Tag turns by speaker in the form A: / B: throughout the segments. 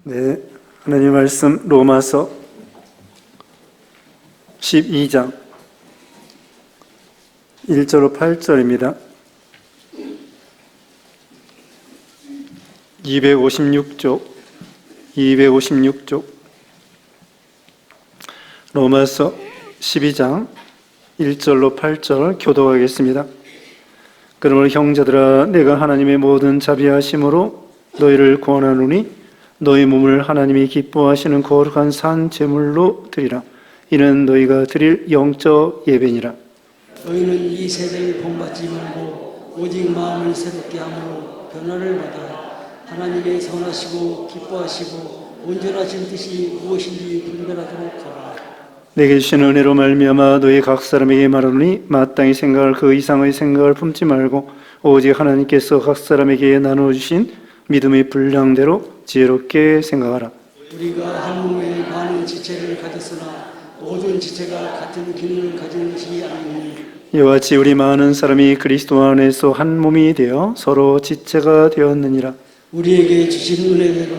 A: 네, 하나님 말씀 로마서 12장 1절로 8절입니다. 256쪽 로마서 12장 1절로 8절 교독하겠습니다. 그러므로 형제들아, 내가 하나님의 모든 자비하심으로 너희를 권하노니 너희 몸을 하나님이 기뻐하시는 거룩한 산 제물로 드리라. 이는 너희가 드릴 영적 예배니라.
B: 너희는 이 세대를 본받지 말고 오직 마음을 새롭게 함으로 변화를 받아 하나님의 선하시고 기뻐하시고 온전하신 뜻이 무엇인지 분별하도록 하라.
A: 내게 주신 은혜로 말미암아 너희 각 사람에게 말하노니 마땅히 생각할 그 이상의 생각을 품지 말고 오직 하나님께서 각 사람에게 나누어 주신 믿음의 분량대로 지혜롭게 생각하라.
B: 우리가 한 몸에 많은 지체를 가졌으나 모든 지체가 같은 기능을 가진 것이 아니니
A: 이와 같이 우리 많은 사람이 그리스도 안에서 한 몸이 되어 서로 지체가 되었느니라.
B: 우리에게 주신 은혜대로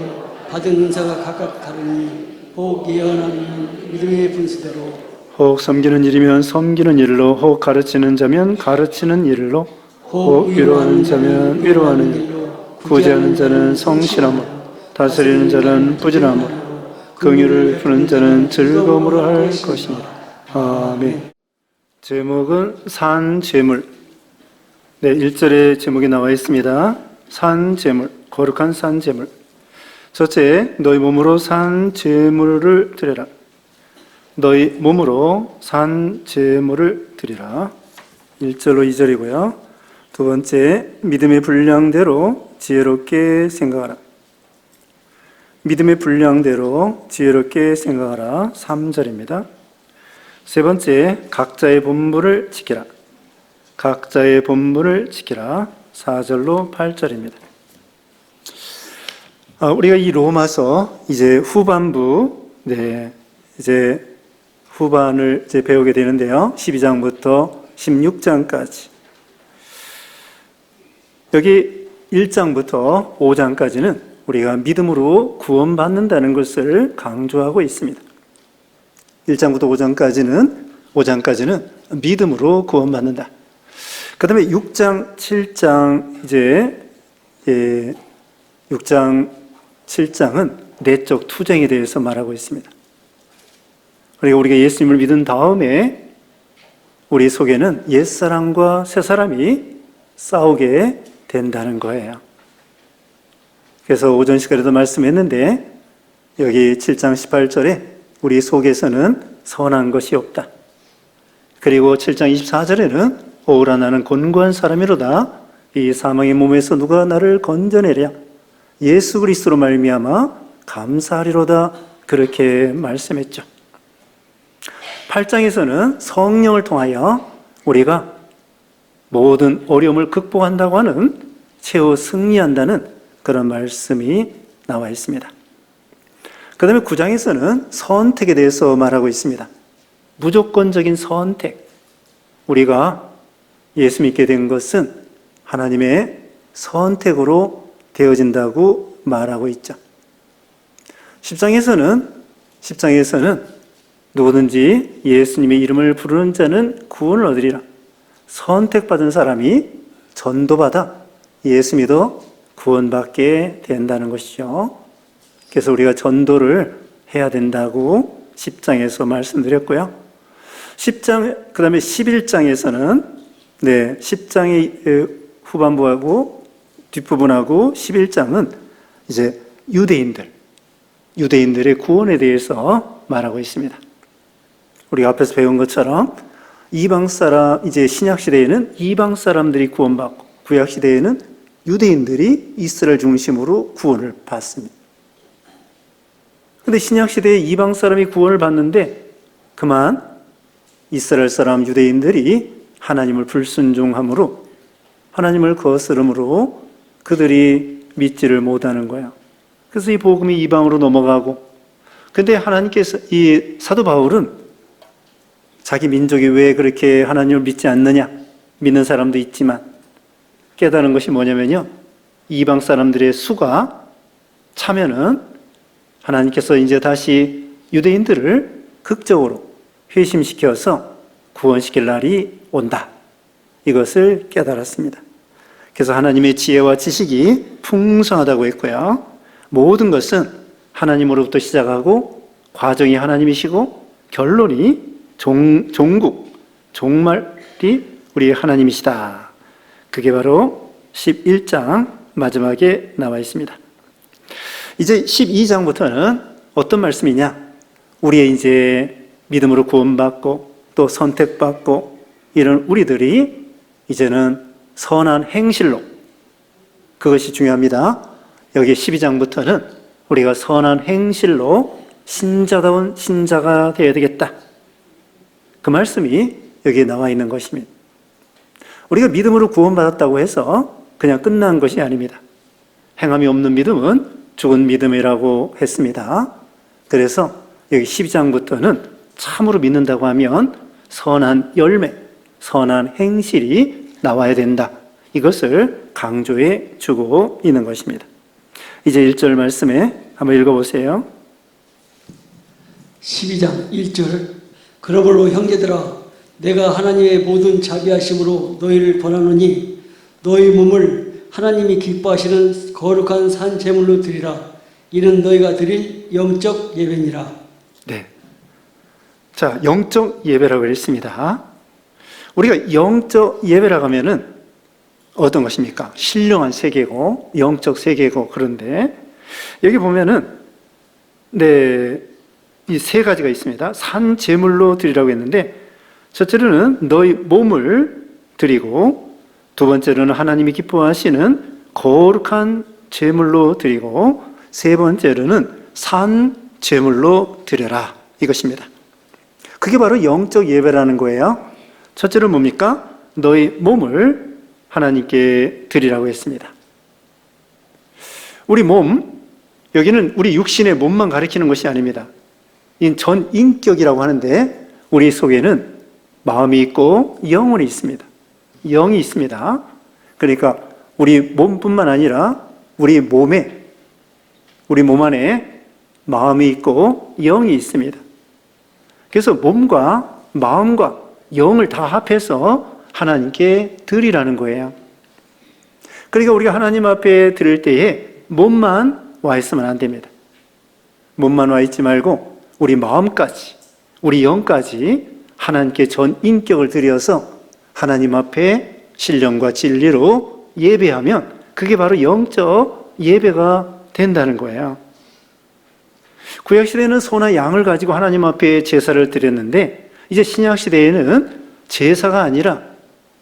B: 받은 은사가 각각 다르니 혹 예언하는 믿음의 분수대로
A: 혹 섬기는 일이면 섬기는 일로, 혹 가르치는 자면 가르치는 일로, 혹 위로하는 자면 위로하는 일로, 구제하는 자는 성실함으로, 다스리는 자는 부지런함으로, 긍휼을 푸는 자는 즐거움으로 할 것이니라. 아멘. 제목은 산제물. 네, 1절에 제목이 나와 있습니다. 산제물, 거룩한 산제물. 첫째, 너희 몸으로 산제물을 드려라. 너희 몸으로 산제물을 드리라. 1절로 2절이고요. 두 번째, 믿음의 분량대로 지혜롭게 생각하라. 믿음의 분량대로 지혜롭게 생각하라. 3절입니다. 세 번째, 각자의 본분을 지키라. 각자의 본분을 지키라. 4절로 8절입니다. 우리가 이 로마서 이제 후반부, 이제 후반을 이제 배우게 되는데요. 12장부터 16장까지. 여기 1장부터 5장까지는 우리가 믿음으로 구원받는다는 것을 강조하고 있습니다. 1장부터 5장까지는 믿음으로 구원받는다. 그 다음에 6장, 7장, 이제 6장, 7장은 내적 투쟁에 대해서 말하고 있습니다. 그러니까 우리가 예수님을 믿은 다음에 우리 속에는 옛사람과 새사람이 싸우게 된다는 거예요. 그래서 오전 시간에도 말씀했는데 여기 7장 18절에 우리 속에서는 선한 것이 없다. 그리고 7장 24절에는 오라 나는 곤고한 사람이로다. 이 사망의 몸에서 누가 나를 건져내랴. 예수 그리스도로 말미암아 감사하리로다. 그렇게 말씀했죠. 8장에서는 성령을 통하여 우리가 모든 어려움을 극복한다고 하는 최후 승리한다는 그런 말씀이 나와 있습니다. 그 다음에 9장에서는 선택에 대해서 말하고 있습니다. 무조건적인 선택. 우리가 예수 믿게 된 것은 하나님의 선택으로 되어진다고 말하고 있죠. 10장에서는 누구든지 예수님의 이름을 부르는 자는 구원을 얻으리라. 선택받은 사람이 전도받아 예수 믿어 구원받게 된다는 것이죠. 그래서 우리가 전도를 해야 된다고 10장에서 말씀드렸고요. 10장, 그 다음에 11장에서는 10장의 후반부하고 뒷부분하고 11장은 이제 유대인들의 구원에 대해서 말하고 있습니다. 우리가 앞에서 배운 것처럼 이제 신약 시대에는 이방 사람들이 구원받고 구약 시대에는 유대인들이 이스라엘 중심으로 구원을 받습니다. 그런데 신약 시대에 이방 사람이 구원을 받는데 그만 이스라엘 사람 유대인들이 하나님을 불순종함으로 하나님을 거스름으로 그들이 믿지를 못하는 거예요. 그래서 이 복음이 이방으로 넘어가고, 근데 하나님께서 이 사도 바울은 자기 민족이 왜 그렇게 하나님을 믿지 않느냐, 믿는 사람도 있지만 깨달은 것이 뭐냐면요, 이방 사람들의 수가 차면은 하나님께서 이제 다시 유대인들을 극적으로 회심시켜서 구원시킬 날이 온다. 이것을 깨달았습니다. 그래서 하나님의 지혜와 지식이 풍성하다고 했고요. 모든 것은 하나님으로부터 시작하고 과정이 하나님이시고 결론이 종국, 종말이 우리 하나님이시다. 그게 바로 11장 마지막에 나와 있습니다. 이제 12장부터는 어떤 말씀이냐? 우리의 이제 믿음으로 구원받고 또 선택받고 이런 우리들이 이제는 선한 행실로, 그것이 중요합니다. 여기 12장부터는 우리가 선한 행실로 신자다운 신자가 되어야 되겠다. 그 말씀이 여기에 나와 있는 것입니다. 우리가 믿음으로 구원받았다고 해서 그냥 끝난 것이 아닙니다. 행함이 없는 믿음은 죽은 믿음이라고 했습니다. 그래서 여기 12장부터는 참으로 믿는다고 하면 선한 열매, 선한 행실이 나와야 된다. 이것을 강조해 주고 있는 것입니다. 이제 1절 말씀에 한번 읽어보세요.
B: 12장 1절 그러므로 형제들아 내가 하나님의 모든 자비하심으로 너희를 권하노니 너희 몸을 하나님이 기뻐하시는 거룩한 산 제물로 드리라. 이는 너희가 드릴 영적 예배니라.
A: 네. 자, 영적 예배라고 했습니다. 우리가 영적 예배라고 하면은 어떤 것입니까? 신령한 세계고 영적 세계고. 그런데 여기 보면은 네, 이 세 가지가 있습니다. 산 제물로 드리라고 했는데 첫째로는 너희 몸을 드리고 두 번째로는 하나님이 기뻐하시는 거룩한 제물로 드리고 세 번째로는 산 제물로 드려라. 이것입니다. 그게 바로 영적 예배라는 거예요. 첫째로 뭡니까? 너희 몸을 하나님께 드리라고 했습니다. 우리 몸, 여기는 우리 육신의 몸만 가리키는 것이 아닙니다. 이 전 인격이라고 하는데 우리 속에는 마음이 있고 영혼이 있습니다. 영이 있습니다. 그러니까 우리 몸뿐만 아니라 우리 몸 안에 마음이 있고 영이 있습니다. 그래서 몸과 마음과 영을 다 합해서 하나님께 드리라는 거예요. 그러니까 우리가 하나님 앞에 드릴 때에 몸만 와 있으면 안 됩니다. 몸만 와 있지 말고 우리 마음까지, 우리 영까지 하나님께 전 인격을 드려서 하나님 앞에 신령과 진리로 예배하면 그게 바로 영적 예배가 된다는 거예요. 구약시대에는 소나 양을 가지고 하나님 앞에 제사를 드렸는데 이제 신약시대에는 제사가 아니라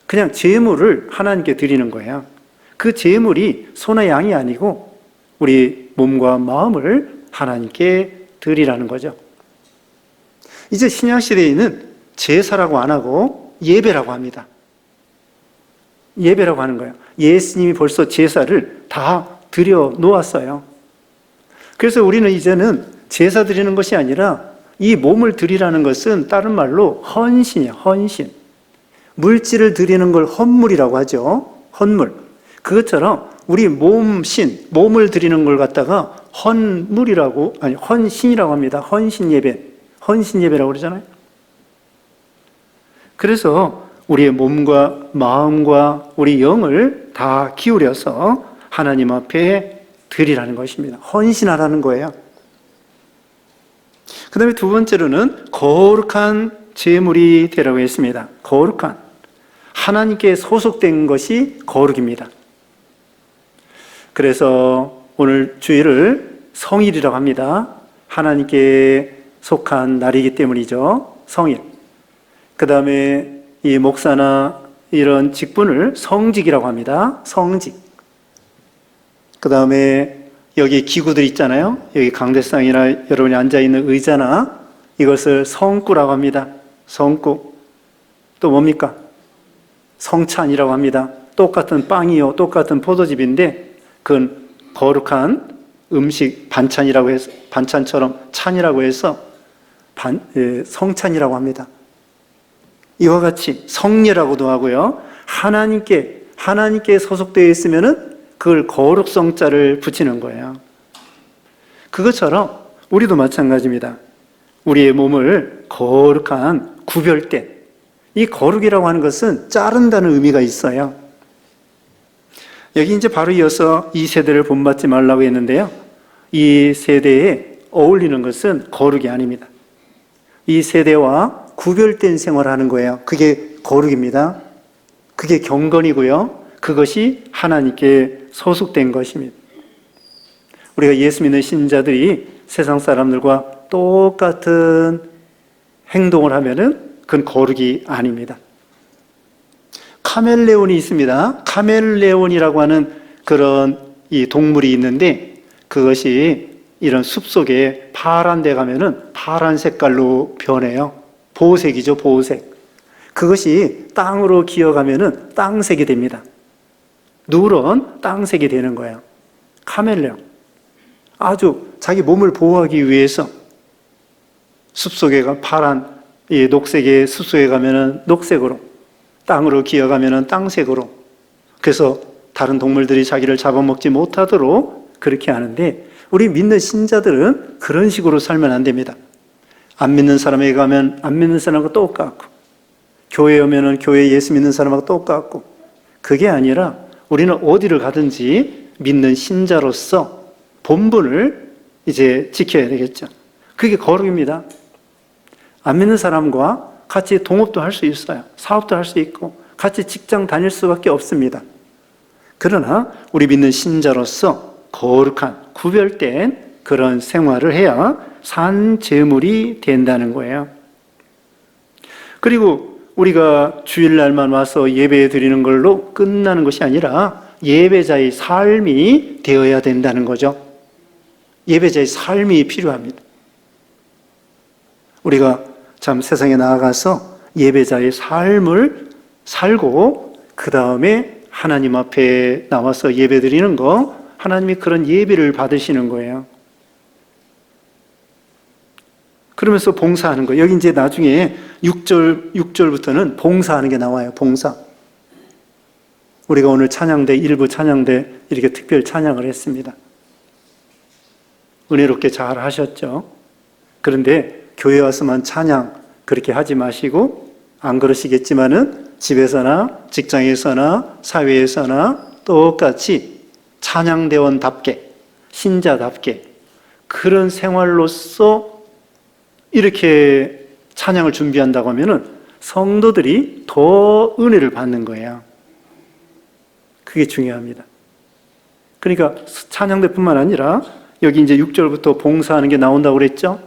A: 그냥 제물을 하나님께 드리는 거예요. 그 제물이 소나 양이 아니고 우리 몸과 마음을 하나님께 드리라는 거죠. 이제 신약시대에는 제사라고 안 하고 예배라고 합니다. 예배라고 하는 거예요. 예수님이 벌써 제사를 다 드려 놓았어요. 그래서 우리는 이제는 제사 드리는 것이 아니라 이 몸을 드리라는 것은 다른 말로 헌신이에요. 헌신. 물질을 드리는 걸 헌물이라고 하죠. 헌물. 그것처럼 우리 몸을 드리는 걸 갖다가 헌신이라고 합니다. 헌신 예배라고 그러잖아요. 그래서 우리의 몸과 마음과 우리 영을 다 기울여서 하나님 앞에 드리라는 것입니다. 헌신하라는 거예요. 그 다음에 두 번째로는 거룩한 제물이 되라고 했습니다. 거룩한. 하나님께 소속된 것이 거룩입니다. 그래서 오늘 주일을 성일이라고 합니다. 하나님께 속한 날이기 때문이죠. 성일. 그 다음에 이 목사나 이런 직분을 성직이라고 합니다. 성직. 그 다음에 여기 기구들 있잖아요. 여기 강대상이나 여러분이 앉아있는 의자나 이것을 성구라고 합니다. 성구. 또 뭡니까? 성찬이라고 합니다. 똑같은 빵이요, 똑같은 포도즙인데 그건 거룩한 음식 반찬이라고 해서 반찬처럼 찬이라고 해서 성찬이라고 합니다. 이와 같이 성례라고도 하고요. 하나님께 소속되어 있으면은 그걸 거룩성자를 붙이는 거예요. 그것처럼 우리도 마찬가지입니다. 우리의 몸을 거룩한 구별된, 이 거룩이라고 하는 것은 자른다는 의미가 있어요. 여기 이제 바로 이어서 이 세대를 본받지 말라고 했는데요. 이 세대에 어울리는 것은 거룩이 아닙니다. 이 세대와 구별된 생활을 하는 거예요. 그게 거룩입니다. 그게 경건이고요. 그것이 하나님께 소속된 것입니다. 우리가 예수 믿는 신자들이 세상 사람들과 똑같은 행동을 하면은 그건 거룩이 아닙니다. 카멜레온이 있습니다. 카멜레온이라고 하는 그런 이 동물이 있는데 그것이 이런 숲속에 파란 데 가면은 파란 색깔로 변해요. 보호색이죠, 보호색. 그것이 땅으로 기어가면은 땅색이 됩니다. 누런 땅색이 되는 거예요. 카멜레온. 아주 자기 몸을 보호하기 위해서 숲속에 파란, 이 녹색의 숲속에 가면은 녹색으로, 땅으로 기어가면은 땅색으로. 그래서 다른 동물들이 자기를 잡아먹지 못하도록 그렇게 하는데 우리 믿는 신자들은 그런 식으로 살면 안 됩니다. 안 믿는 사람에게 가면 안 믿는 사람과 똑같고, 교회에 오면은 교회 예수 믿는 사람하고 똑같고, 그게 아니라 우리는 어디를 가든지 믿는 신자로서 본분을 이제 지켜야 되겠죠. 그게 거룩입니다. 안 믿는 사람과 같이 동업도 할 수 있어요. 사업도 할 수 있고 같이 직장 다닐 수밖에 없습니다. 그러나 우리 믿는 신자로서 거룩한 구별된 그런 생활을 해야 산 제물이 된다는 거예요. 그리고 우리가 주일날만 와서 예배 드리는 걸로 끝나는 것이 아니라 예배자의 삶이 되어야 된다는 거죠. 예배자의 삶이 필요합니다. 우리가 참 세상에 나아가서 예배자의 삶을 살고 그 다음에 하나님 앞에 나와서 예배 드리는 거, 하나님이 그런 예배를 받으시는 거예요. 그러면서 봉사하는 거. 여기 이제 나중에 6절부터는 봉사하는 게 나와요. 봉사. 우리가 오늘 찬양대, 일부 찬양대 이렇게 특별 찬양을 했습니다. 은혜롭게 잘 하셨죠? 그런데 교회 와서만 찬양 그렇게 하지 마시고, 안 그러시겠지만은 집에서나 직장에서나 사회에서나 똑같이 찬양대원답게, 신자답게 그런 생활로서 이렇게 찬양을 준비한다고 하면은 성도들이 더 은혜를 받는 거예요. 그게 중요합니다. 그러니까 찬양대뿐만 아니라 여기 이제 6절부터 봉사하는 게 나온다고 그랬죠?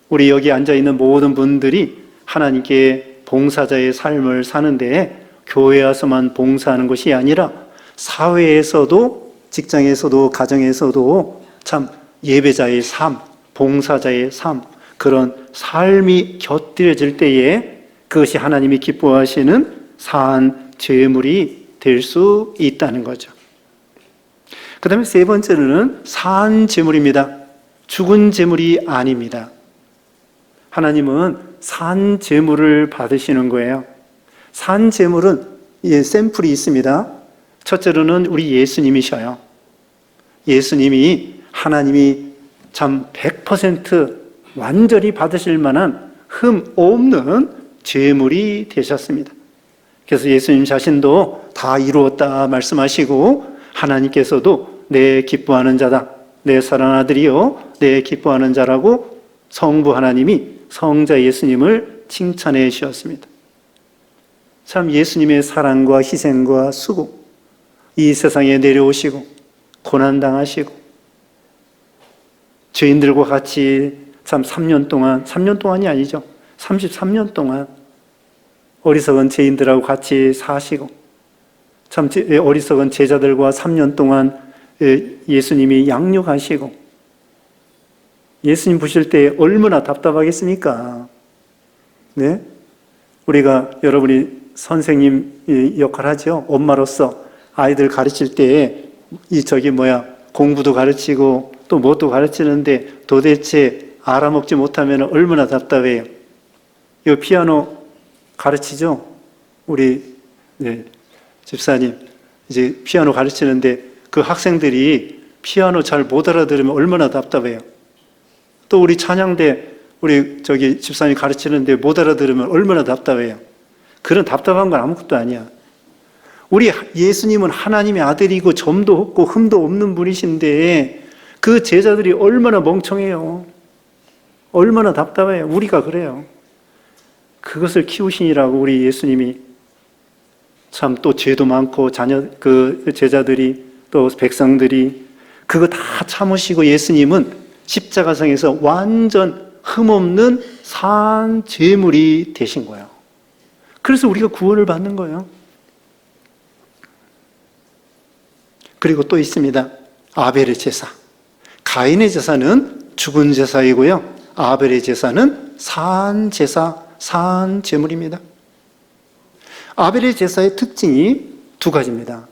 A: 우리 여기 앉아있는 모든 분들이 하나님께 봉사자의 삶을 사는데 교회 와서만 봉사하는 것이 아니라 사회에서도, 직장에서도, 가정에서도 참 예배자의 삶, 봉사자의 삶, 그런 삶이 곁들여질 때에 그것이 하나님이 기뻐하시는 산 제물이 될 수 있다는 거죠. 그 다음에 세 번째로는 산 제물입니다. 죽은 제물이 아닙니다. 하나님은 산 제물을 받으시는 거예요. 산 제물은 샘플이 있습니다. 첫째로는 우리 예수님이셔요. 예수님이 하나님이 참 100% 완전히 받으실 만한 흠 없는 제물이 되셨습니다. 그래서 예수님 자신도 다 이루었다 말씀하시고, 하나님께서도 내 기뻐하는 자다, 내 사랑하는 아들이요 내 기뻐하는 자라고 성부 하나님이 성자 예수님을 칭찬해 주셨습니다. 참 예수님의 사랑과 희생과 수고, 이 세상에 내려오시고 고난당하시고 죄인들과 같이 참 3년 동안이 아니죠, 33년 동안 어리석은 죄인들하고 같이 사시고, 참 어리석은 제자들과 3년 동안 예수님이 양육하시고, 예수님 보실 때 얼마나 답답하겠습니까? 네? 우리가, 여러분이 선생님 역할 하죠. 엄마로서 아이들 가르칠 때 공부도 가르치고 또 뭣도 가르치는데 도대체 알아먹지 못하면 얼마나 답답해요. 이 피아노 가르치죠? 우리 집사님 이제 피아노 가르치는데 그 학생들이 피아노 잘 못 알아들으면 얼마나 답답해요. 또 우리 찬양대 우리 저기 집사님이 가르치는데 못 알아들으면 얼마나 답답해요. 그런 답답한 건 아무것도 아니야. 우리 예수님은 하나님의 아들이고 점도 없고 흠도 없는 분이신데 그 제자들이 얼마나 멍청해요. 얼마나 답답해요. 우리가 그래요. 그것을 키우시니라고 우리 예수님이 참 또 죄도 많고 그 제자들이 또 백성들이 그거 다 참으시고 예수님은 십자가상에서 완전 흠없는 산 제물이 되신 거예요. 그래서 우리가 구원을 받는 거예요. 그리고 또 있습니다. 아벨의 제사. 가인의 제사는 죽은 제사이고요. 아벨의 제사는 산 제사, 산 제물입니다. 아벨의 제사의 특징이 두 가지입니다.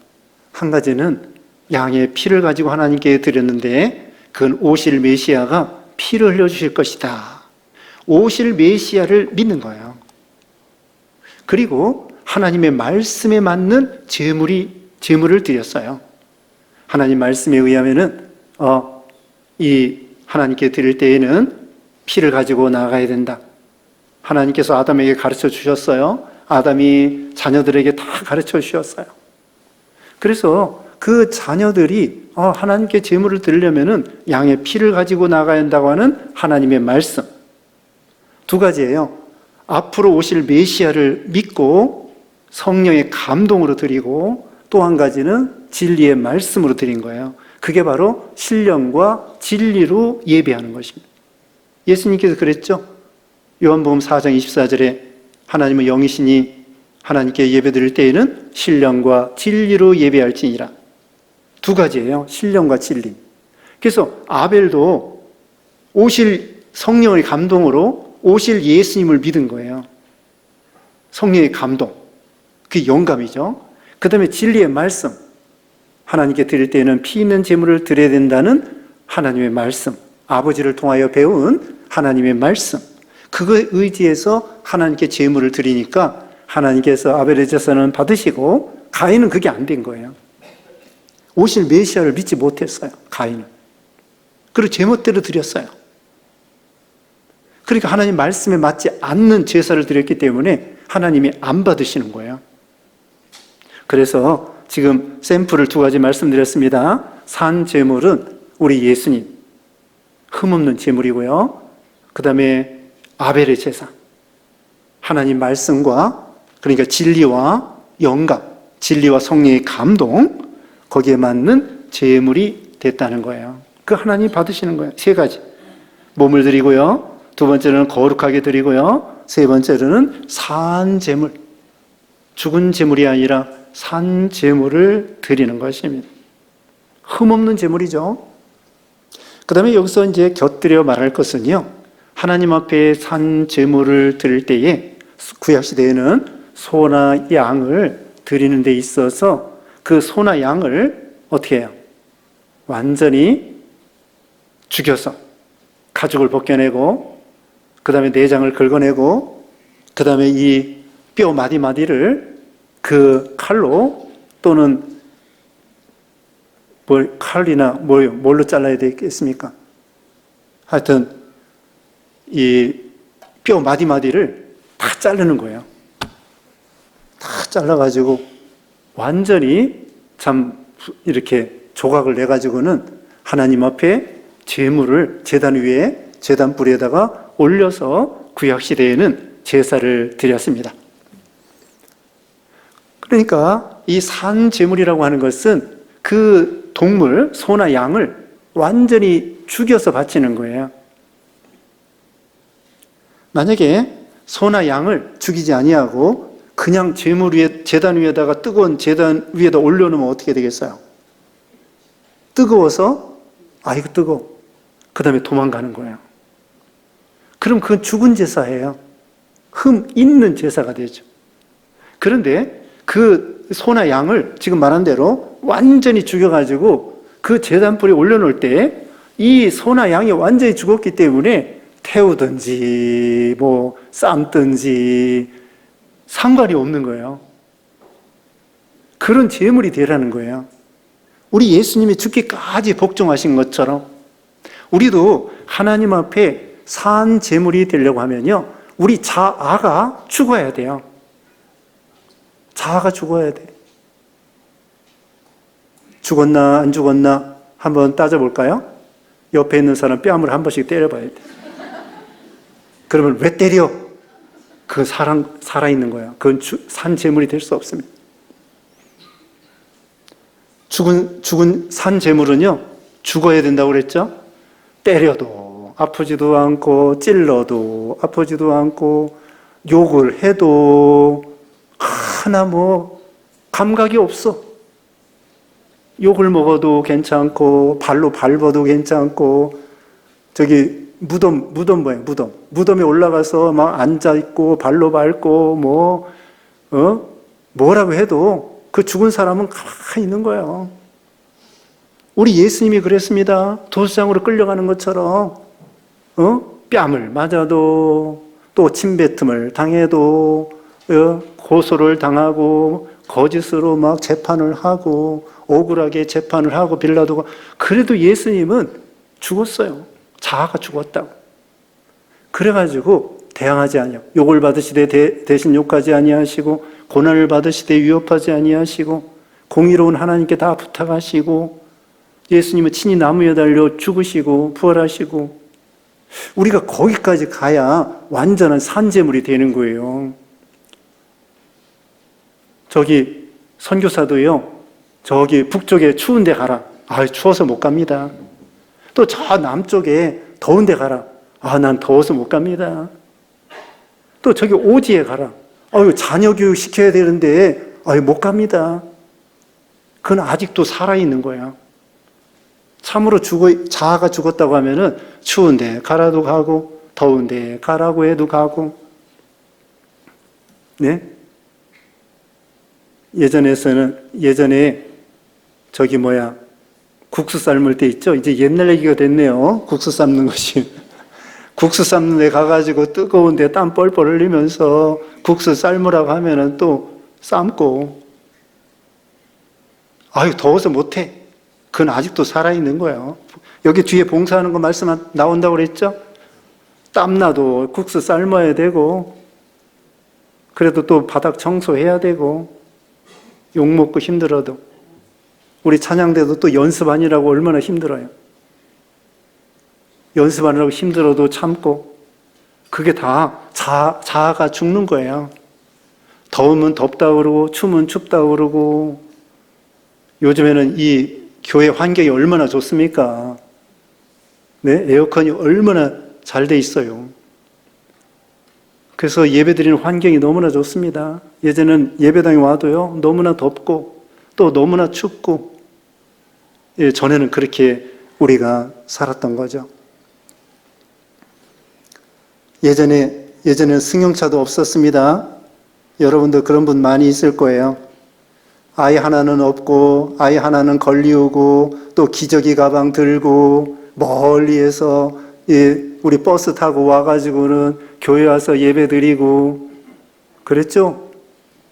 A: 한 가지는 양의 피를 가지고 하나님께 드렸는데 그건 오실 메시아가 피를 흘려주실 것이다. 오실 메시아를 믿는 거예요. 그리고 하나님의 말씀에 맞는 제물을 드렸어요. 하나님 말씀에 의하면은 이 하나님께 드릴 때에는 피를 가지고 나가야 된다. 하나님께서 아담에게 가르쳐 주셨어요. 아담이 자녀들에게 다 가르쳐 주셨어요. 그래서 그 자녀들이 하나님께 제물을 드리려면은 양의 피를 가지고 나가야 한다고 하는 하나님의 말씀. 두 가지예요. 앞으로 오실 메시아를 믿고 성령의 감동으로 드리고 또 한 가지는 진리의 말씀으로 드린 거예요. 그게 바로 신령과 진리로 예배하는 것입니다. 예수님께서 그랬죠. 요한복음 4장 24절에 하나님은 영이시니 하나님께 예배드릴 때에는 신령과 진리로 예배할지니라. 두 가지예요. 신령과 진리. 그래서 아벨도 오실 성령의 감동으로 오실 예수님을 믿은 거예요. 성령의 감동. 그게 영감이죠. 그 다음에 진리의 말씀. 하나님께 드릴 때에는 피 있는 제물을 드려야 된다는 하나님의 말씀. 아버지를 통하여 배운 하나님의 말씀. 그거에 의지해서 하나님께 제물을 드리니까 하나님께서 아벨의 제사는 받으시고 가인은 그게 안 된 거예요. 오실 메시아를 믿지 못했어요. 가인은. 그리고 제멋대로 드렸어요. 그러니까 하나님 말씀에 맞지 않는 제사를 드렸기 때문에 하나님이 안 받으시는 거예요. 그래서 지금 샘플을 두 가지 말씀드렸습니다. 산 제물은 우리 예수님, 흠없는 제물이고요. 그 다음에 아벨의 제사, 하나님 말씀과 그러니까 진리와 영감, 진리와 성령의 감동, 거기에 맞는 제물이 됐다는 거예요. 그 하나님 받으시는 거예요. 세 가지. 몸을 드리고요. 두 번째로는 거룩하게 드리고요. 세 번째로는 산 제물, 죽은 제물이 아니라 산 제물을 드리는 것입니다. 흠없는 제물이죠. 그 다음에 여기서 이제 곁들여 말할 것은요, 하나님 앞에 산 제물을 드릴 때에 구약시대에는 소나 양을 드리는 데 있어서 그 소나 양을 어떻게 해요? 완전히 죽여서 가죽을 벗겨내고 그 다음에 내장을 긁어내고 그 다음에 이 뼈 마디마디를 그 칼로 또는 칼이나 뭘로 잘라야 되겠습니까? 하여튼 이 뼈 마디마디를 다 자르는 거예요. 다 잘라가지고 완전히 참 이렇게 조각을 내가지고는 하나님 앞에 제물을 제단 위에 제단 불에다가 올려서 구약시대에는 제사를 드렸습니다. 그러니까 이 산 제물이라고 하는 것은 그 동물, 소나 양을 완전히 죽여서 바치는 거예요. 만약에 소나 양을 죽이지 아니하고 그냥 제물 위에, 제단 위에다가 뜨거운 제단 위에다 올려놓으면 어떻게 되겠어요? 뜨거워서 이거 뜨거워. 그 다음에 도망가는 거예요. 그럼 그건 죽은 제사예요. 흠 있는 제사가 되죠. 그런데 그 소나 양을 지금 말한 대로 완전히 죽여가지고 그 제단불에 올려놓을 때 이 소나 양이 완전히 죽었기 때문에 태우든지 삶든지 상관이 없는 거예요. 그런 제물이 되라는 거예요. 우리 예수님이 죽기까지 복종하신 것처럼 우리도 하나님 앞에 산 제물이 되려고 하면요, 우리 자아가 죽어야 돼요. 자아가 죽어야 돼. 죽었나 안 죽었나 한번 따져볼까요? 옆에 있는 사람 뺨을 한 번씩 때려봐야 돼. 그러면 왜 때려? 그 살아있는 거야. 그건 산 제물이 될 수 없습니다. 죽은 산 제물은요, 죽어야 된다고 그랬죠? 때려도 아프지도 않고, 찔러도 아프지도 않고, 욕을 해도 하나 감각이 없어. 욕을 먹어도 괜찮고, 발로 밟아도 괜찮고, 저기 무덤 뭐예요? 무덤에 올라가서 막 앉아있고, 발로 밟고, 뭐라고 해도 그 죽은 사람은 가만히 있는 거예요. 우리 예수님이 그랬습니다. 도수장으로 끌려가는 것처럼, 뺨을 맞아도, 또 침뱉음을 당해도, 고소를 당하고, 거짓으로 막 재판을 하고, 억울하게 재판을 하고, 빌라도가, 그래도 예수님은 죽었어요. 자아가 죽었다고. 그래가지고 대항하지 아니하고, 욕을 받으시되 대신 욕하지 아니하시고, 고난을 받으시되 위협하지 아니하시고, 공의로운 하나님께 다 부탁하시고, 예수님은 친히 나무에 달려 죽으시고 부활하시고, 우리가 거기까지 가야 완전한 산제물이 되는 거예요. 저기 선교사도요, 저기 북쪽에 추운 데 가라. 추워서 못 갑니다. 또 저 남쪽에 더운 데 가라. 난 더워서 못 갑니다. 또 저기 오지에 가라. 자녀 교육 시켜야 되는데 못 갑니다. 그건 아직도 살아있는 거야. 참으로 자아가 죽었다고 하면은 추운데 가라도 가고, 더운데 가라고 해도 가고. 네? 예전에 저기 국수 삶을 때 있죠? 이제 옛날 얘기가 됐네요. 국수 삶는 것이. 국수 삶는 데 가가지고 뜨거운데 땀 뻘뻘 흘리면서 국수 삶으라고 하면은 또 삶고. 더워서 못해. 그건 아직도 살아있는 거예요. 여기 뒤에 봉사하는 거 말씀 나온다고 그랬죠? 땀나도 국수 삶아야 되고, 그래도 또 바닥 청소해야 되고, 욕먹고 힘들어도. 우리 찬양대도 또 연습하느라고 얼마나 힘들어요. 연습하느라고 힘들어도 참고, 그게 다 자아가 죽는 거예요. 더우면 덥다 그러고, 추우면 춥다 그러고. 요즘에는 이 교회 환경이 얼마나 좋습니까? 네, 에어컨이 얼마나 잘 돼 있어요. 그래서 예배드리는 환경이 너무나 좋습니다. 예전엔 예배당에 와도요, 너무나 덥고 또 너무나 춥고, 전에는 그렇게 우리가 살았던 거죠. 예전에는 승용차도 없었습니다. 여러분도 그런 분 많이 있을 거예요. 아이 하나는 없고, 아이 하나는 걸리우고, 또 기저귀 가방 들고, 멀리에서 우리 버스 타고 와가지고는 교회 와서 예배 드리고, 그랬죠?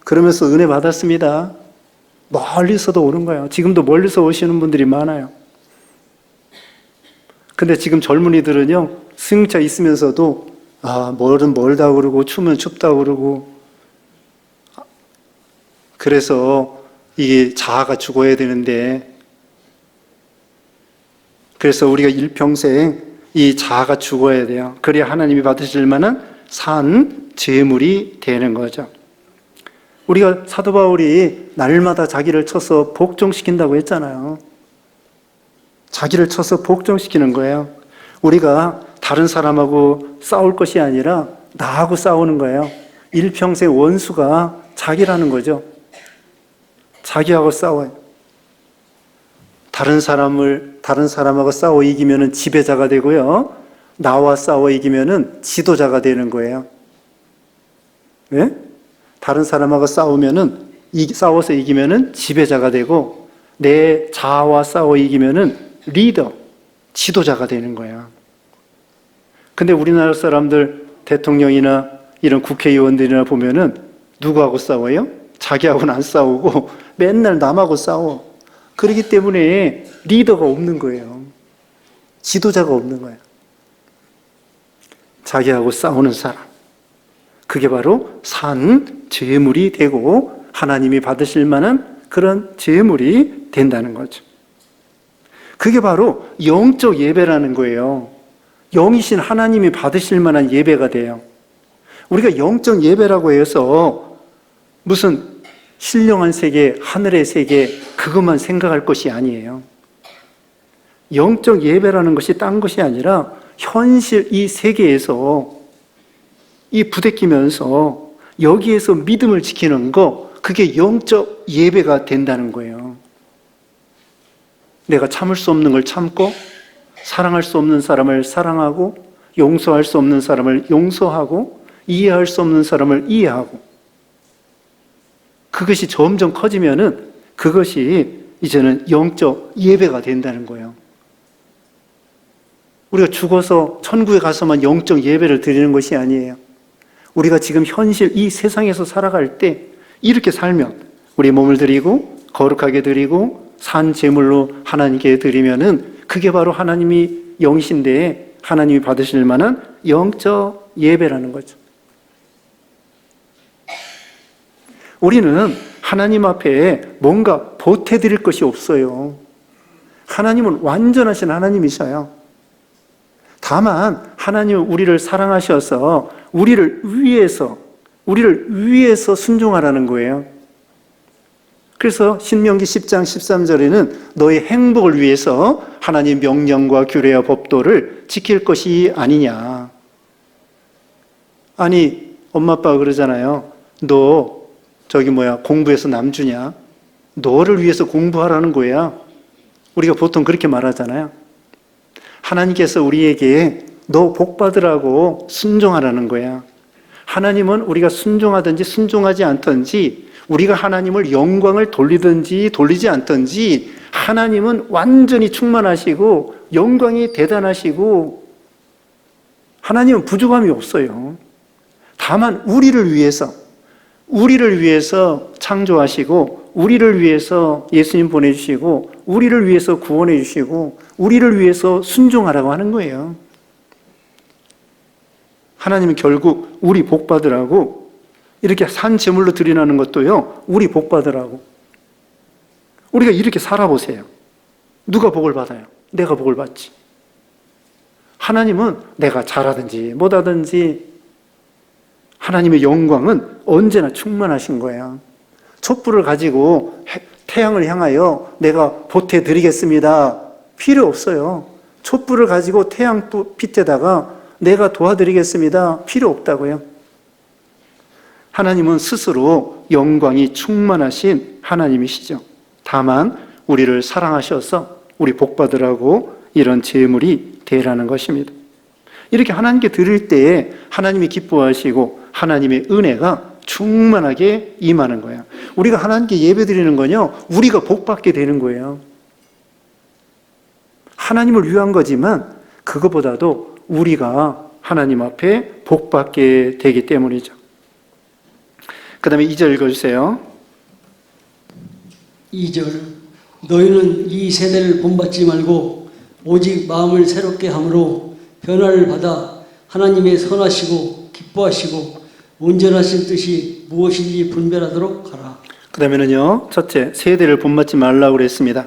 A: 그러면서 은혜 받았습니다. 멀리서도 오는 거예요. 지금도 멀리서 오시는 분들이 많아요. 근데 지금 젊은이들은요, 승용차 있으면서도, 멀은 멀다 그러고, 추면 춥다 그러고, 그래서 이게 자아가 죽어야 되는데, 그래서 우리가 일평생 이 자아가 죽어야 돼요. 그래야 하나님이 받으실 만한 산 제물이 되는 거죠. 우리가 사도 바울이 날마다 자기를 쳐서 복종시킨다고 했잖아요. 자기를 쳐서 복종시키는 거예요. 우리가 다른 사람하고 싸울 것이 아니라 나하고 싸우는 거예요. 일평생 원수가 자기라는 거죠. 자기하고 싸워요. 다른 사람하고 싸워 이기면은 지배자가 되고요. 나와 싸워 이기면은 지도자가 되는 거예요. 네? 다른 사람하고 싸워서 이기면은 지배자가 되고, 내 자아와 싸워 이기면은 리더, 지도자가 되는 거야. 근데 우리나라 사람들 대통령이나 이런 국회의원들이나 보면은 누구하고 싸워요? 자기하고는 안 싸우고 맨날 남하고 싸워. 그렇기 때문에 리더가 없는 거예요. 지도자가 없는 거예요. 자기하고 싸우는 사람. 그게 바로 산 제물이 되고 하나님이 받으실 만한 그런 제물이 된다는 거죠. 그게 바로 영적 예배라는 거예요. 영이신 하나님이 받으실 만한 예배가 돼요. 우리가 영적 예배라고 해서 무슨 신령한 세계, 하늘의 세계 그것만 생각할 것이 아니에요. 영적 예배라는 것이 딴 것이 아니라 현실 이 세계에서 이 부대끼면서 여기에서 믿음을 지키는 거, 그게 영적 예배가 된다는 거예요. 내가 참을 수 없는 걸 참고 사랑할 수 없는 사람을 사랑하고 용서할 수 없는 사람을 용서하고 이해할 수 없는 사람을 이해하고, 그것이 점점 커지면은 그것이 이제는 영적 예배가 된다는 거예요. 우리가 죽어서 천국에 가서만 영적 예배를 드리는 것이 아니에요. 우리가 지금 현실 이 세상에서 살아갈 때 이렇게 살면 우리 몸을 드리고 거룩하게 드리고 산 제물로 하나님께 드리면은 그게 바로 하나님이 영이신데 하나님이 받으실 만한 영적 예배라는 거죠. 우리는 하나님 앞에 뭔가 보태드릴 것이 없어요. 하나님은 완전하신 하나님이셔요. 다만 하나님은 우리를 사랑하셔서 우리를 위해서 순종하라는 거예요. 그래서 신명기 10장 13절에는 너의 행복을 위해서 하나님 명령과 규례와 법도를 지킬 것이 아니냐. 아니, 엄마 아빠가 그러잖아요. 너 공부해서 남 주냐? 너를 위해서 공부하라는 거야. 우리가 보통 그렇게 말하잖아요. 하나님께서 우리에게 너 복 받으라고 순종하라는 거야. 하나님은 우리가 순종하든지 순종하지 않든지, 우리가 하나님을 영광을 돌리든지 돌리지 않든지, 하나님은 완전히 충만하시고 영광이 대단하시고 하나님은 부족함이 없어요. 다만 우리를 위해서 창조하시고 우리를 위해서 예수님 보내주시고 우리를 위해서 구원해 주시고 우리를 위해서 순종하라고 하는 거예요. 하나님은 결국 우리 복 받으라고 이렇게 산 제물로 드리라는 것도요, 우리 복 받으라고. 우리가 이렇게 살아보세요. 누가 복을 받아요? 내가 복을 받지. 하나님은 내가 잘하든지 못하든지 하나님의 영광은 언제나 충만하신 거예요. 촛불을 가지고 태양을 향하여 내가 보태드리겠습니다. 필요 없어요. 촛불을 가지고 태양 빛에다가 내가 도와드리겠습니다. 필요 없다고요. 하나님은 스스로 영광이 충만하신 하나님이시죠. 다만 우리를 사랑하셔서 우리 복 받으라고 이런 제물이 되라는 것입니다. 이렇게 하나님께 드릴 때에 하나님이 기뻐하시고 하나님의 은혜가 충만하게 임하는 거예요. 우리가 하나님께 예배 드리는 건요, 우리가 복 받게 되는 거예요. 하나님을 위한 거지만 그것보다도 우리가 하나님 앞에 복 받게 되기 때문이죠. 그 다음에 2절 읽어주세요.
B: 2절 너희는 이 세대를 본받지 말고 오직 마음을 새롭게 함으로 변화를 받아 하나님의 선하시고 기뻐하시고 온전하신 뜻이 무엇인지 분별하도록 하라.
A: 그 다음에는요, 첫째, 세대를 본받지 말라고 그랬습니다.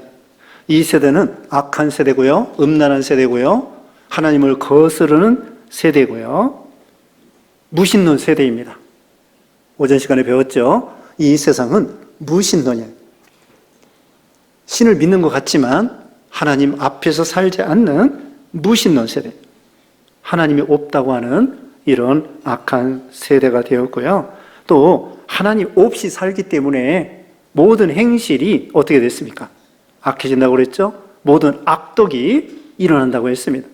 A: 이 세대는 악한 세대고요, 음란한 세대고요, 하나님을 거스르는 세대고요, 무신론 세대입니다. 오전 시간에 배웠죠. 이 세상은 무신론이에요. 신을 믿는 것 같지만 하나님 앞에서 살지 않는 무신론 세대, 하나님이 없다고 하는 이런 악한 세대가 되었고요. 또 하나님 없이 살기 때문에 모든 행실이 어떻게 됐습니까? 악해진다고 그랬죠? 모든 악독이 일어난다고 했습니다.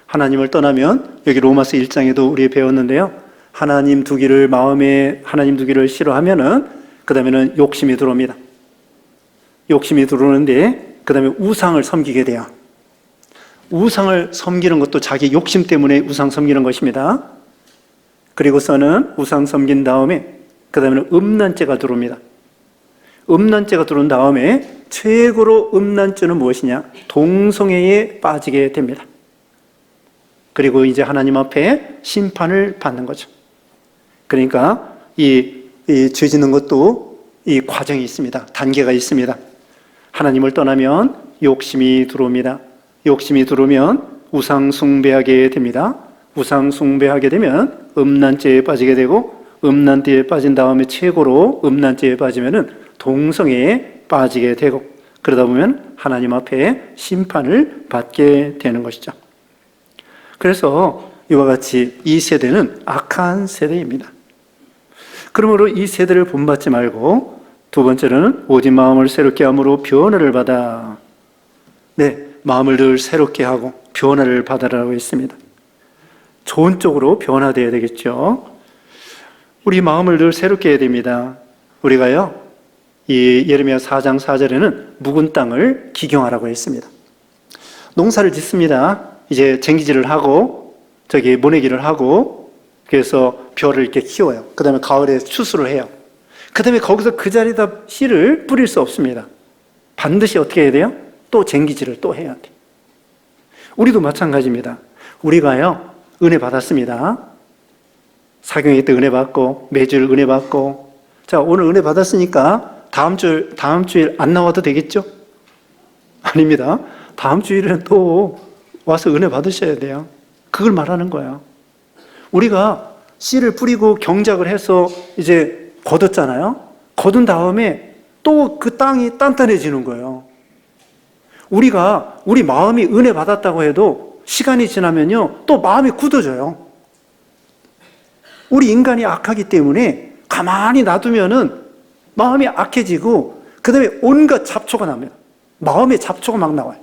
A: 하나님을 떠나면, 여기 로마서 1장에도 우리 배웠는데요, 하나님 두기를 마음에 하나님 두기를 싫어하면은 그 다음에는 욕심이 들어옵니다. 욕심이 들어오는데 그 다음에 우상을 섬기게 돼요. 우상을 섬기는 것도 자기 욕심 때문에 우상 섬기는 것입니다. 그리고서는 우상 섬긴 다음에 그 다음에는 음란죄가 들어옵니다. 음란죄가 들어온 다음에 최고로 음란죄는 무엇이냐? 동성애에 빠지게 됩니다. 그리고 이제 하나님 앞에 심판을 받는 거죠. 그러니까 이 죄 짓는 것도 이 과정이 있습니다. 단계가 있습니다. 하나님을 떠나면 욕심이 들어옵니다. 욕심이 들어오면 우상 숭배하게 됩니다. 우상 숭배하게 되면 음란죄에 빠지게 되고, 음란죄에 빠진 다음에 최고로 음란죄에 빠지면은 동성애에 빠지게 되고, 그러다 보면 하나님 앞에 심판을 받게 되는 것이죠. 그래서 이와 같이 이 세대는 악한 세대입니다. 그러므로 이 세대를 본받지 말고, 두 번째로는 오직 마음을 새롭게 함으로 변화를 받아. 네, 마음을 늘 새롭게 하고 변화를 받아라고 했습니다. 좋은 쪽으로 변화되어야 되겠죠. 우리 마음을 늘 새롭게 해야 됩니다. 우리가요, 이 예레미야 4장 4절에는 묵은 땅을 기경하라고 했습니다. 농사를 짓습니다. 이제 쟁기질을 하고 모내기를 하고, 그래서 벼를 이렇게 키워요. 그 다음에 가을에 추수를 해요. 그 다음에 거기서 그 자리에다 씨를 뿌릴 수 없습니다. 반드시 어떻게 해야 돼요? 또 쟁기질을 또 해야 돼요. 우리도 마찬가지입니다. 우리가요, 은혜 받았습니다. 사경회 때 은혜 받고, 매주일 은혜 받고, 자, 오늘 은혜 받았으니까 다음 주일 안 나와도 되겠죠? 아닙니다. 다음 주일은 또 와서 은혜 받으셔야 돼요. 그걸 말하는 거예요. 우리가 씨를 뿌리고 경작을 해서 이제 거뒀잖아요. 거둔 다음에 또 그 땅이 단단해지는 거예요. 우리 마음이 은혜 받았다고 해도 시간이 지나면요, 또 마음이 굳어져요. 우리 인간이 악하기 때문에 가만히 놔두면은 마음이 악해지고, 그 다음에 온갖 잡초가 납니다. 마음에 잡초가 막 나와요.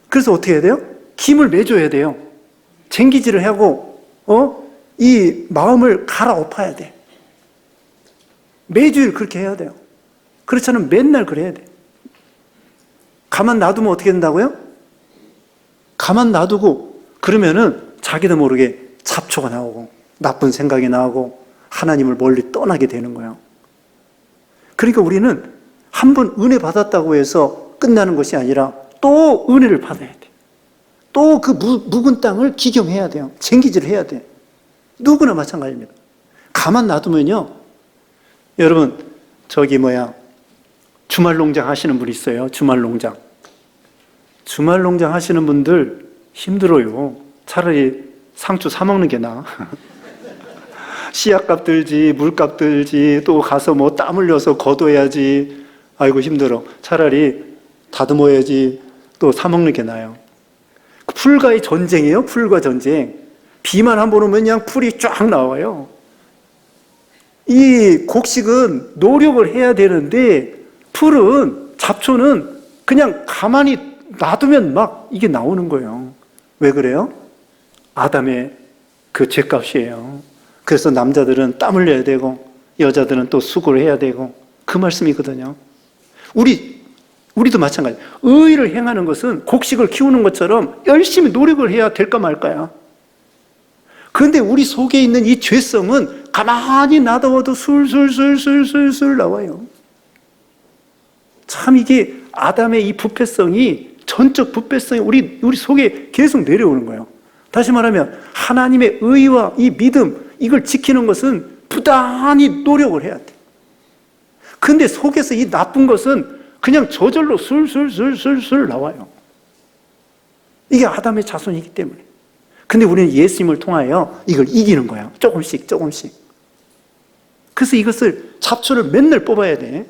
A: 그래서 어떻게 해야 돼요? 김을 내줘야 돼요. 쟁기질을 하고, 이 마음을 갈아엎어야 돼. 매주일 그렇게 해야 돼요. 그렇지 않으면 맨날 그래야 돼. 가만 놔두면 어떻게 된다고요? 가만 놔두고 그러면은 자기도 모르게 잡초가 나오고 나쁜 생각이 나오고 하나님을 멀리 떠나게 되는 거예요. 그러니까 우리는 한 번 은혜 받았다고 해서 끝나는 것이 아니라 또 은혜를 받아야 돼. 또 그 묵은 땅을 기경해야 돼요. 쟁기질을 해야 돼. 누구나 마찬가지입니다. 가만 놔두면요, 여러분 주말 농장 하시는 분 있어요. 주말 농장 하시는 분들 힘들어요. 차라리 상추 사 먹는 게 나아. 씨앗값 들지, 물값 들지, 또 가서 땀 흘려서 거둬야지. 아이고 힘들어. 차라리 다듬어야지. 또 사 먹는 게 나아요. 풀과의 전쟁이에요. 풀과 전쟁. 비만 한 번 오면 그냥 풀이 쫙 나와요. 이 곡식은 노력을 해야 되는데, 잡초는 그냥 가만히 놔두면 막 이게 나오는 거예요. 왜 그래요? 아담의 그 죄값이에요. 그래서 남자들은 땀 흘려야 되고 여자들은 또 수고를 해야 되고, 그 말씀이거든요. 우리도 마찬가지. 의를 행하는 것은 곡식을 키우는 것처럼 열심히 노력을 해야 될까 말까야. 그런데 우리 속에 있는 이 죄성은 가만히 놔둬도 술술술술술술 나와요. 참 이게 아담의 이 부패성이, 전적 부패성이 우리 속에 계속 내려오는 거예요. 다시 말하면 하나님의 의와 이 믿음, 이걸 지키는 것은 부단히 노력을 해야 돼. 근데 속에서 이 나쁜 것은 그냥 저절로 술술술술술 나와요. 이게 아담의 자손이기 때문에. 근데 우리는 예수님을 통하여 이걸 이기는 거예요. 조금씩. 그래서 이것을, 잡초를 맨날 뽑아야 돼.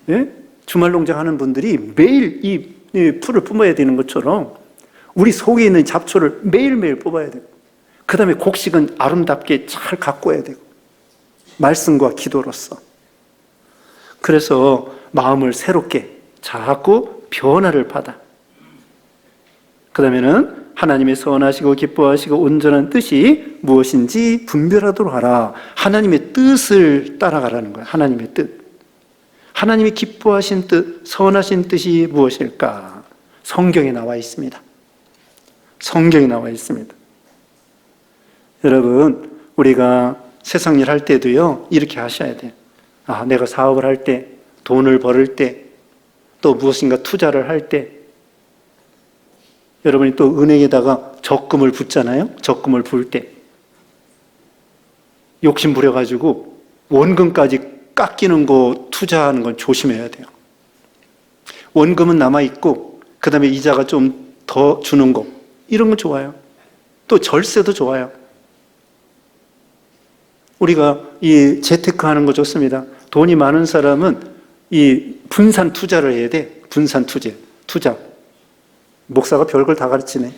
A: 예? 주말 농장 하는 분들이 매일 이 풀을 뽑아야 되는 것처럼 우리 속에 있는 잡초를 매일매일 뽑아야 되고, 그 다음에 곡식은 아름답게 잘 가꿔야 되고, 말씀과 기도로서. 그래서 마음을 새롭게 자꾸 변화를 받아. 그 다음에는 하나님의 선하시고 기뻐하시고 온전한 뜻이 무엇인지 분별하도록 하라. 하나님의 뜻을 따라가라는 거예요. 하나님의 뜻. 하나님이 기뻐하신 뜻, 선하신 뜻이 무엇일까? 성경에 나와 있습니다. 성경에 나와 있습니다. 여러분, 우리가 세상 일 할 때도요, 이렇게 하셔야 돼요. 내가 사업을 할 때, 돈을 벌을 때, 또 무엇인가 투자를 할 때, 여러분이 또 은행에다가 적금을 붓잖아요. 적금을 부을 때 욕심 부려가지고 원금까지 깎이는 거 투자하는 건 조심해야 돼요. 원금은 남아있고 그 다음에 이자가 좀 더 주는 거, 이런 건 좋아요. 또 절세도 좋아요. 우리가 이 재테크 하는 거 좋습니다. 돈이 많은 사람은 이 분산 투자를 해야 돼. 분산 투자. 목사가 별걸 다 가르치네.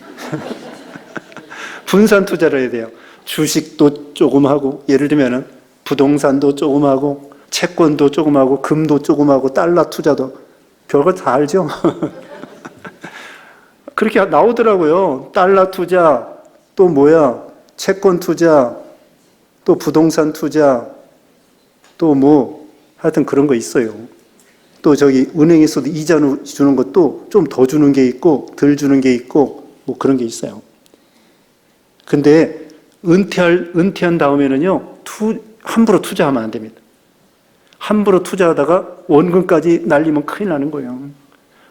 A: 분산 투자를 해야 돼요. 주식도 조금 하고, 예를 들면은 부동산도 조금 하고, 채권도 조금 하고, 금도 조금 하고, 달러 투자도, 별걸 다 알죠? 그렇게 나오더라고요. 달러 투자, 또 채권 투자, 또 부동산 투자, 또 하여튼 그런 거 있어요. 또 은행에서도 이자 주는 것도 좀 더 주는 게 있고, 덜 주는 게 있고, 그런 게 있어요. 근데 은퇴한 다음에는요, 함부로 투자하면 안 됩니다. 함부로 투자하다가 원금까지 날리면 큰일 나는 거예요.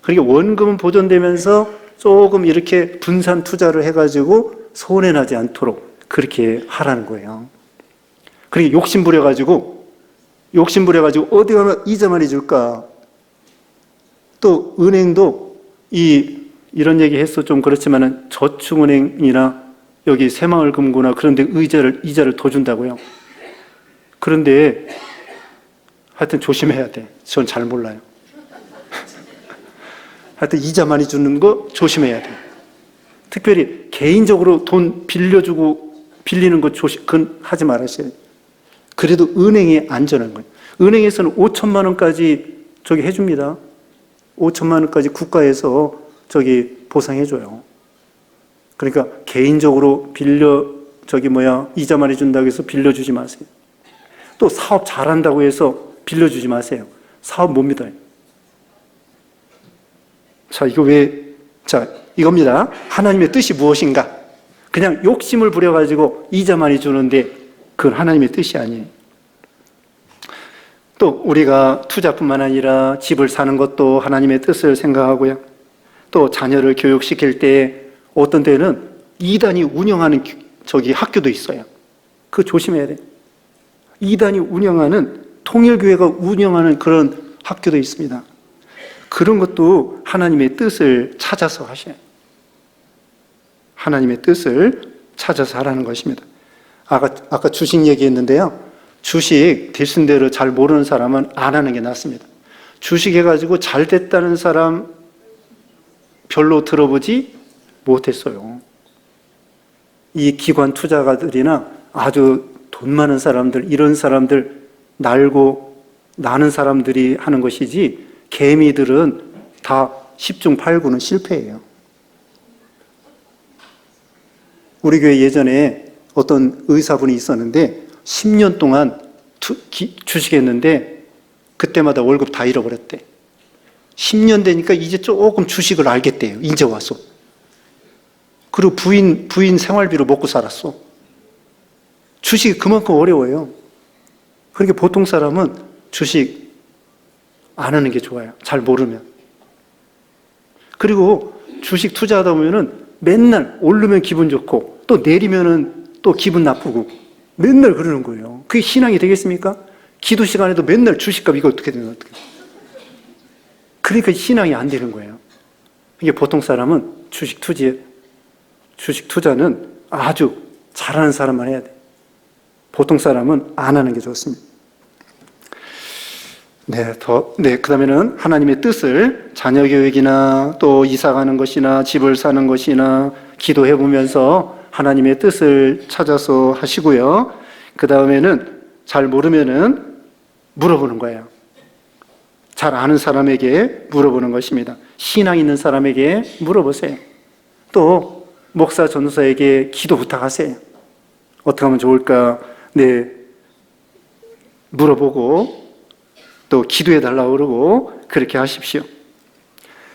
A: 그러니까 원금은 보존되면서 조금 이렇게 분산 투자를 해가지고 손해나지 않도록 그렇게 하라는 거예요. 그러니까 욕심 부려가지고 어디 가면 이자 많이 줄까? 또 은행도 이런 얘기 했어 좀 그렇지만은 저축은행이나 여기 새마을금고나 그런 데 이자를 더 준다고요. 그런데 하여튼 조심해야 돼. 전 잘 몰라요. 하여튼 이자 많이 주는 거 조심해야 돼. 특별히 개인적으로 돈 빌리는 거 그건 하지 말으셔야 돼요. 그래도 은행이 안전한 거예요. 은행에서는 5천만 원까지 해줍니다. 5천만 원까지 국가에서 보상해줘요. 그러니까 개인적으로 이자 많이 준다고 해서 빌려주지 마세요. 또 사업 잘한다고 해서 빌려주지 마세요. 사업 못 믿어요. 이겁니다. 하나님의 뜻이 무엇인가? 그냥 욕심을 부려가지고 이자 많이 주는데 그건 하나님의 뜻이 아니에요. 또 우리가 투자뿐만 아니라 집을 사는 것도 하나님의 뜻을 생각하고요. 또 자녀를 교육시킬 때 어떤 때는 이단이 운영하는 학교도 있어요. 그거 조심해야 돼요. 이단이 운영하는, 통일교회가 운영하는 그런 학교도 있습니다. 그런 것도 하나님의 뜻을 찾아서 하셔요. 하나님의 뜻을 찾아서 하라는 것입니다. 아까 주식 얘기했는데요. 주식 되신 대로 잘 모르는 사람은 안 하는 게 낫습니다. 주식 해가지고 잘 됐다는 사람 별로 들어보지 못했어요. 이 기관 투자가들이나 아주 돈 많은 사람들, 이런 사람들 나는 사람들이 하는 것이지, 개미들은 다 10중 8구는 실패예요. 우리 교회 예전에 어떤 의사분이 있었는데 10년 동안 주식했는데 그때마다 월급 다 잃어버렸대. 10년 되니까 이제 조금 주식을 알겠대요. 이제 와서. 그리고 부인 생활비로 먹고 살았어. 주식이 그만큼 어려워요. 그러니까 보통 사람은 주식 안 하는 게 좋아요. 잘 모르면. 그리고 주식 투자하다 보면은 맨날 오르면 기분 좋고 또 내리면은 또 기분 나쁘고 맨날 그러는 거예요. 그게 신앙이 되겠습니까? 기도 시간에도 맨날 주식값 이거 어떻게 되나 어떻게. 그러니까 신앙이 안 되는 거예요. 이게 보통 사람은 주식 투자는 아주 잘하는 사람만 해야 돼. 보통 사람은 안 하는 게 좋습니다. 그 다음에는 하나님의 뜻을 자녀 교육이나 또 이사 가는 것이나 집을 사는 것이나 기도해 보면서 하나님의 뜻을 찾아서 하시고요. 그 다음에는 잘 모르면은 물어보는 거예요. 잘 아는 사람에게 물어보는 것입니다. 신앙 있는 사람에게 물어보세요. 또 목사 전도사에게 기도 부탁하세요. 어떻게 하면 좋을까? 물어보고 또 기도해 달라고 그러고 그렇게 하십시오.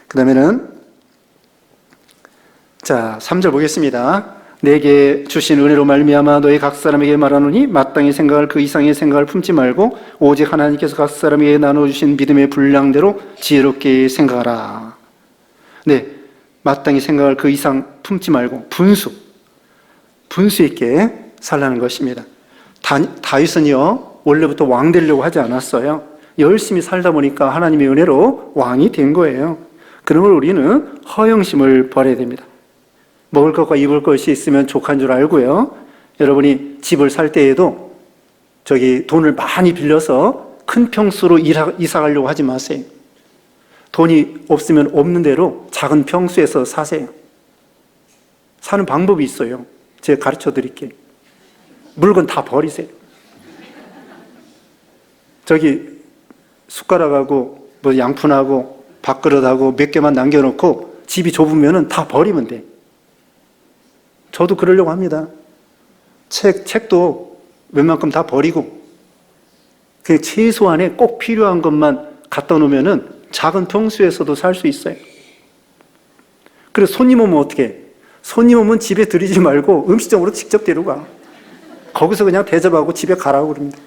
A: 그 다음에는 3절 보겠습니다. 내게 주신 은혜로 말미암아 너희 각 사람에게 말하노니 마땅히 생각할 그 이상의 생각을 품지 말고 오직 하나님께서 각 사람에게 나눠주신 믿음의 분량대로 지혜롭게 생각하라. 네, 마땅히 생각할 그 이상 품지 말고 분수 있게 살라는 것입니다. 다윗은요 원래부터 왕 되려고 하지 않았어요. 열심히 살다 보니까 하나님의 은혜로 왕이 된 거예요. 그러므로 우리는 허영심을 버려야 됩니다. 먹을 것과 입을 것이 있으면 족한 줄 알고요. 여러분이 집을 살 때에도 돈을 많이 빌려서 큰 평수로 이사 가려고 하지 마세요. 돈이 없으면 없는 대로 작은 평수에서 사세요. 사는 방법이 있어요. 제가 가르쳐 드릴게요. 물건 다 버리세요. 숟가락하고 양푼하고 밥그릇하고 몇 개만 남겨놓고 집이 좁으면 다 버리면 돼. 저도 그러려고 합니다. 책도 웬만큼 다 버리고 그냥 최소한에 꼭 필요한 것만 갖다 놓으면 작은 평수에서도 살 수 있어요. 그래서 손님 오면 어떻게 해? 손님 오면 집에 들이지 말고 음식점으로 직접 데려가. 거기서 그냥 대접하고 집에 가라고 그럽니다.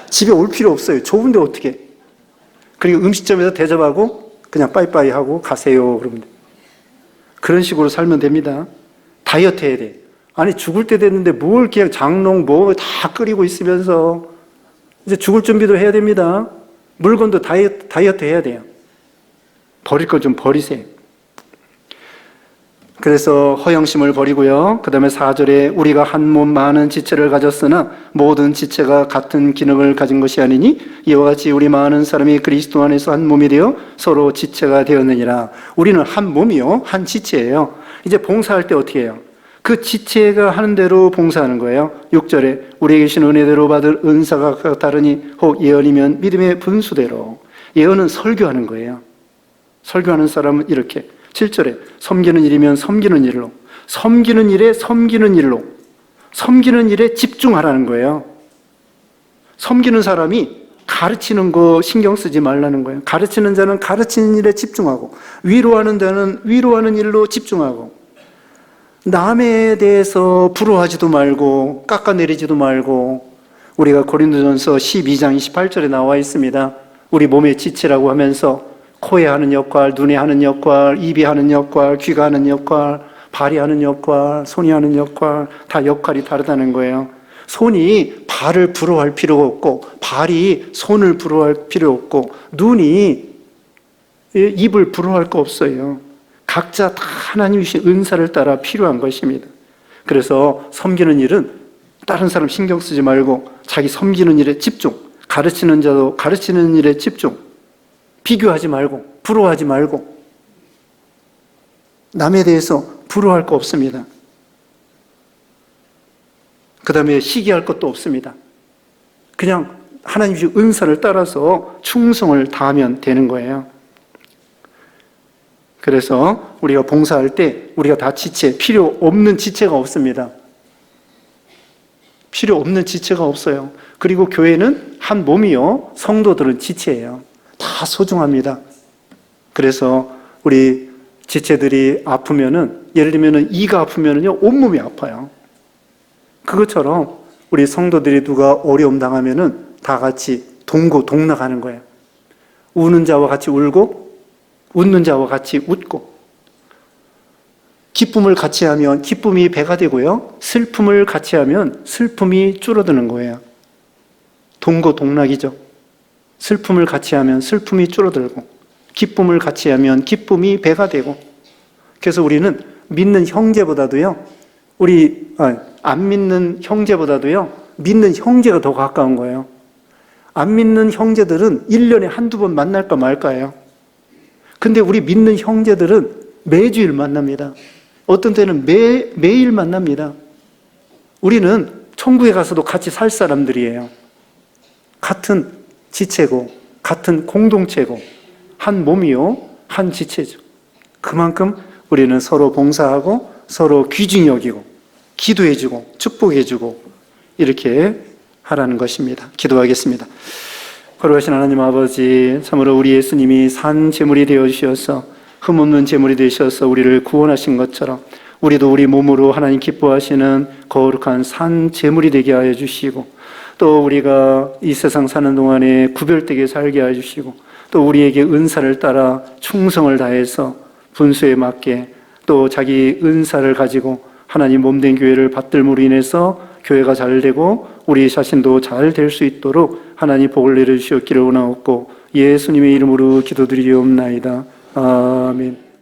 A: 집에 올 필요 없어요. 좁은데 어떻게 해? 그리고 음식점에서 대접하고 그냥 빠이빠이 하고 가세요 그럽니다. 그런 식으로 살면 됩니다. 다이어트 해야 돼. 아니 죽을 때 됐는데 뭘 그냥 장롱 다 끓이고 있으면서 이제 죽을 준비도 해야 됩니다. 물건도 다이어트 해야 돼요. 버릴 걸 좀 버리세요. 그래서 허영심을 버리고요. 그 다음에 4절에 우리가 한 몸 많은 지체를 가졌으나 모든 지체가 같은 기능을 가진 것이 아니니 이와 같이 우리 많은 사람이 그리스도 안에서 한 몸이 되어 서로 지체가 되었느니라. 우리는 한 몸이요, 한 지체예요. 이제 봉사할 때 어떻게 해요? 그 지체가 하는 대로 봉사하는 거예요. 6절에 우리에게 계신 은혜대로 받을 은사가 각각 다르니 혹 예언이면 믿음의 분수대로. 예언은 설교하는 거예요. 설교하는 사람은 이렇게 7절에 섬기는 일이면 섬기는 일로, 섬기는 일에 섬기는 일로, 섬기는 일에 집중하라는 거예요. 섬기는 사람이 가르치는 거 신경 쓰지 말라는 거예요. 가르치는 자는 가르치는 일에 집중하고, 위로하는 자는 위로하는 일로 집중하고, 남에 대해서 부러워하지도 말고 깎아내리지도 말고, 우리가 고린도전서 12장 28절에 나와 있습니다. 우리 몸의 지체라고 하면서 코에 하는 역할, 눈에 하는 역할, 입이 하는 역할, 귀가 하는 역할, 발이 하는 역할, 손이 하는 역할, 다 역할이 다르다는 거예요. 손이 발을 부러워할 필요가 없고, 발이 손을 부러워할 필요 없고, 눈이 입을 부러워할 거 없어요. 각자 다 하나님이 주신 은사를 따라 필요한 것입니다. 그래서 섬기는 일은 다른 사람 신경 쓰지 말고 자기 섬기는 일에 집중, 가르치는 자도 가르치는 일에 집중, 비교하지 말고 부러워하지 말고, 남에 대해서 부러워할 거 없습니다. 그 다음에 시기할 것도 없습니다. 그냥 하나님 주신 은사를 따라서 충성을 다하면 되는 거예요. 그래서 우리가 봉사할 때 우리가 다 지체, 필요 없는 지체가 없습니다. 필요 없는 지체가 없어요. 그리고 교회는 한 몸이요, 성도들은 지체예요. 다 소중합니다. 그래서 우리 지체들이 아프면은, 예를 들면은 이가 아프면은요, 온몸이 아파요. 그것처럼 우리 성도들이 누가 어려움 당하면은 다 같이 동락하는 거예요. 우는 자와 같이 울고, 웃는 자와 같이 웃고, 기쁨을 같이 하면 기쁨이 배가 되고요, 슬픔을 같이 하면 슬픔이 줄어드는 거예요. 동락이죠. 슬픔을 같이 하면 슬픔이 줄어들고, 기쁨을 같이 하면 기쁨이 배가 되고. 그래서 우리는 믿는 형제보다도요, 안 믿는 형제보다도요, 믿는 형제가 더 가까운 거예요. 안 믿는 형제들은 1년에 한두 번 만날까 말까예요. 근데 우리 믿는 형제들은 매주일 만납니다. 어떤 때는 매일 만납니다. 우리는 천국에 가서도 같이 살 사람들이에요. 같은 지체고, 같은 공동체고, 한 몸이요, 한 지체죠. 그만큼 우리는 서로 봉사하고, 서로 귀중히 여기고, 기도해주고, 축복해주고, 이렇게 하라는 것입니다. 기도하겠습니다. 거룩하신 하나님 아버지, 참으로 우리 예수님이 산 제물이 되어주셔서 흠없는 제물이 되셔서 우리를 구원하신 것처럼 우리도 우리 몸으로 하나님 기뻐하시는 거룩한 산 제물이 되게 하여 주시고, 또 우리가 이 세상 사는 동안에 구별되게 살게 하여 주시고, 또 우리에게 은사를 따라 충성을 다해서 분수에 맞게 또 자기 은사를 가지고 하나님 몸된 교회를 받들므로 인해서 교회가 잘 되고 우리 자신도 잘 될 수 있도록 하나님 복을 내려주시옵기를 원하옵고 예수님의 이름으로 기도드리옵나이다. 아멘.